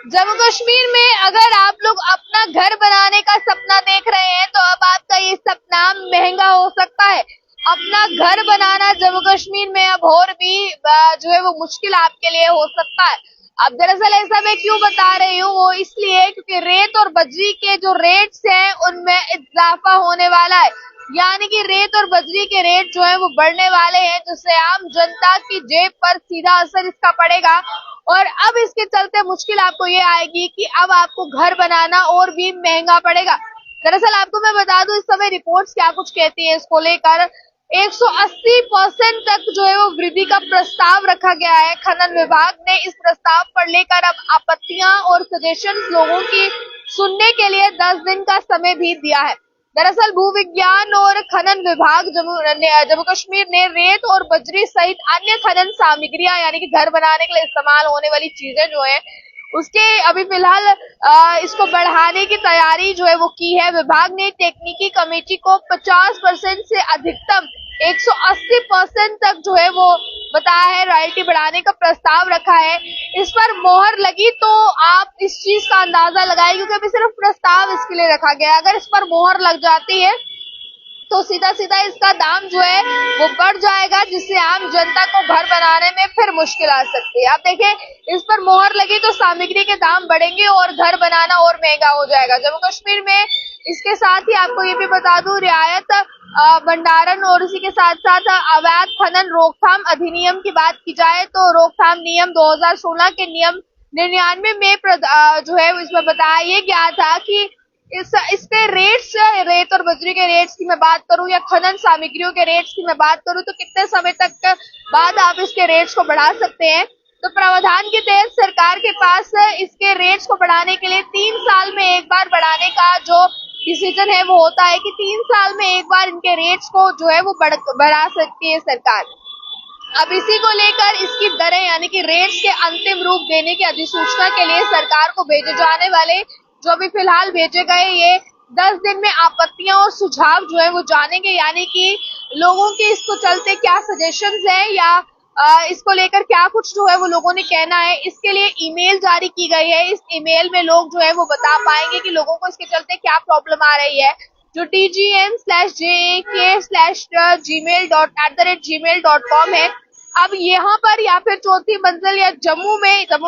जम्मू कश्मीर में अगर आप लोग अपना घर बनाने का सपना देख रहे हैं तो अब आपका ये सपना महंगा हो सकता है। अपना घर बनाना जम्मू कश्मीर में अब और भी जो है वो मुश्किल आपके लिए हो सकता है। अब दरअसल ऐसा मैं क्यों बता रही हूँ, वो इसलिए क्योंकि रेत और बजरी के जो रेट्स हैं उनमें इजाफा होने वाला है। यानी कि रेत और बजरी के रेट जो है वो बढ़ने वाले हैं, जिससे आम जनता की जेब पर सीधा असर इसका पड़ेगा। और अब इसके चलते मुश्किल आपको ये आएगी कि अब आपको घर बनाना और भी महंगा पड़ेगा। दरअसल आपको मैं बता दूं, इस समय रिपोर्ट्स क्या कुछ कहती है इसको लेकर। 180% तक जो है वो वृद्धि का प्रस्ताव रखा गया है। खनन विभाग ने इस प्रस्ताव पर लेकर अब आपत्तियां और सजेशंस लोगों की सुनने के लिए 10 दिन का समय भी दिया है। दरअसल भूविज्ञान और खनन विभाग जम्मू कश्मीर ने रेत और बजरी सहित अन्य खनन सामग्रियां यानी कि घर बनाने के लिए इस्तेमाल होने वाली चीजें जो है उसके अभी फिलहाल इसको बढ़ाने की तैयारी जो है वो की है। विभाग ने टेक्निकी कमेटी को 50% से अधिकतम 180% तक जो है वो बताया है रॉयल्टी बढ़ाने का प्रस्ताव रखा है। इस पर मोहर लगी तो आप इस चीज का अंदाजा लगाएं, क्योंकि अभी सिर्फ प्रस्ताव इसके लिए रखा गया है। अगर इस पर मोहर लग जाती है तो सीधा सीधा इसका दाम जो है वो बढ़ जाएगा, जिससे आम जनता को घर बनाने में फिर मुश्किल आ सकती है। आप देखें, इस पर मोहर लगी तो सामग्री के दाम बढ़ेंगे और घर बनाना और महंगा हो जाएगा जम्मू कश्मीर में। इसके साथ ही आपको ये भी बता दूं, रियायत भंडारण और इसी के साथ साथ अवैध खनन रोकथाम अधिनियम की बात की जाए तो रोकथाम नियम 2016 के नियम 99 में जो है इसमें बताया ये गया था कि इसके रेट्स, रेत और बजरी के रेट्स की मैं बात करूं या खनन सामग्रियों के रेट्स की मैं बात करूं तो कितने समय तक बाद आप इसके रेट्स को बढ़ा सकते हैं। तो प्रावधान के तहत सरकार के पास इसके रेट्स को बढ़ाने के लिए 3 साल में एक बार बढ़ाने का जो डिसीजन है वो होता है कि 3 साल में एक बार इनके रेट्स को जो है वो बढ़ा सकती है सरकार। अब इसी को लेकर इसकी दरें यानी कि रेट्स के अंतिम रूप देने की अधिसूचना के लिए सरकार को भेजे जाने वाले जो अभी फिलहाल भेजे गए ये 10 दिन में आपत्तियां और सुझाव जो है वो जानेंगे। यानी कि लोगों के इसको चलते क्या सजेशंस है या इसको लेकर क्या कुछ जो है वो लोगों ने कहना है। इसके लिए ईमेल जारी की गई है। इस ईमेल में लोग जो है वो बता पाएंगे कि लोगों को इसके चलते क्या प्रॉब्लम आ रही है। जो tgm/jak/gmail.com है। अब यहाँ पर या फिर चौथी मंजिल या जम्मू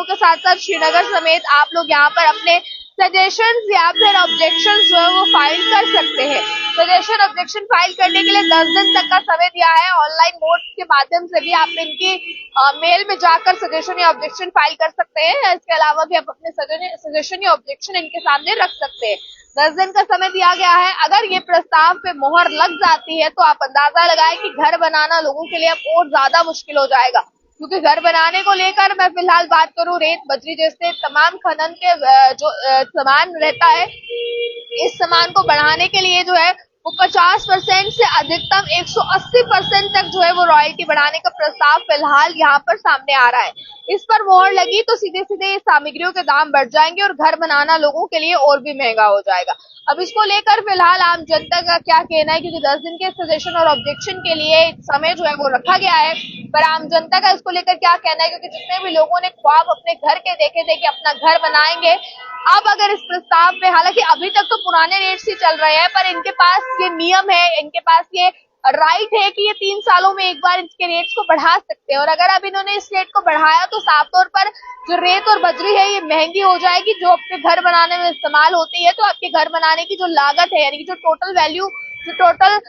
के साथ साथ श्रीनगर समेत आप लोग यहाँ पर अपने सजेशंस या फिर ऑब्जेक्शन जो है वो फाइल कर सकते हैं। सजेशन ऑब्जेक्शन फाइल करने के लिए 10 दिन तक का समय दिया है। ऑनलाइन मोड के माध्यम से भी आप इनकी मेल में जाकर सजेशन या ऑब्जेक्शन फाइल कर सकते हैं। इसके अलावा भी आप अपने सजेशन या ऑब्जेक्शन इनके सामने रख सकते हैं। 10 दिन का समय दिया गया है। अगर ये प्रस्ताव पे मोहर लग जाती है तो आप अंदाजा लगाएं कि घर बनाना लोगों के लिए अब और ज्यादा मुश्किल हो जाएगा, क्योंकि घर बनाने को लेकर मैं फिलहाल बात करूं, रेत बजरी जैसे तमाम खनन के जो सामान रहता है, इस सामान को बढ़ाने के लिए जो है वो 50% से अधिकतम 180% तक जो है वो रॉयल्टी बढ़ाने का प्रस्ताव फिलहाल यहाँ पर सामने आ रहा है। इस पर मोहर लगी तो सीधे सीधे सामग्रियों के दाम बढ़ जाएंगे और घर बनाना लोगों के लिए और भी महंगा हो जाएगा। अब इसको लेकर फिलहाल आम जनता का क्या कहना है, क्योंकि 10 दिन के सजेशन और ऑब्जेक्शन के लिए समय जो है वो रखा गया है, पर आम जनता का इसको लेकर क्या कहना है, क्योंकि जितने भी लोगों ने ख्वाब अपने घर के देखे थे कि अपना घर बनाएंगे, अब अगर इस प्रस्ताव पे, हालांकि अभी तक तो पुराने रेट्स ही चल रहे हैं, पर इनके पास ये नियम है, इनके पास ये राइट है कि ये 3 सालों में एक बार इसके रेट्स को बढ़ा सकते हैं। और अगर अब इन्होंने इस रेट को बढ़ाया तो साफ तौर पर जो रेत और बजरी है ये महंगी हो जाएगी, जो आपके घर बनाने में इस्तेमाल होती है। तो आपके घर बनाने की जो लागत है यानी कि जो टोटल वैल्यू, जो टोटल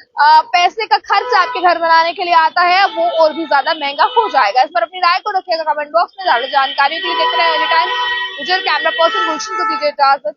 पैसे का खर्च आपके घर बनाने के लिए आता है वो और भी ज्यादा महंगा हो जाएगा। इस पर अपनी राय को रखिएगा कमेंट बॉक्स में। ज्यादा जानकारी के लिए देखते रहे एनी टाइम। मुझे कैमरा पर्सन गुलशन को दीजिए इजाजत।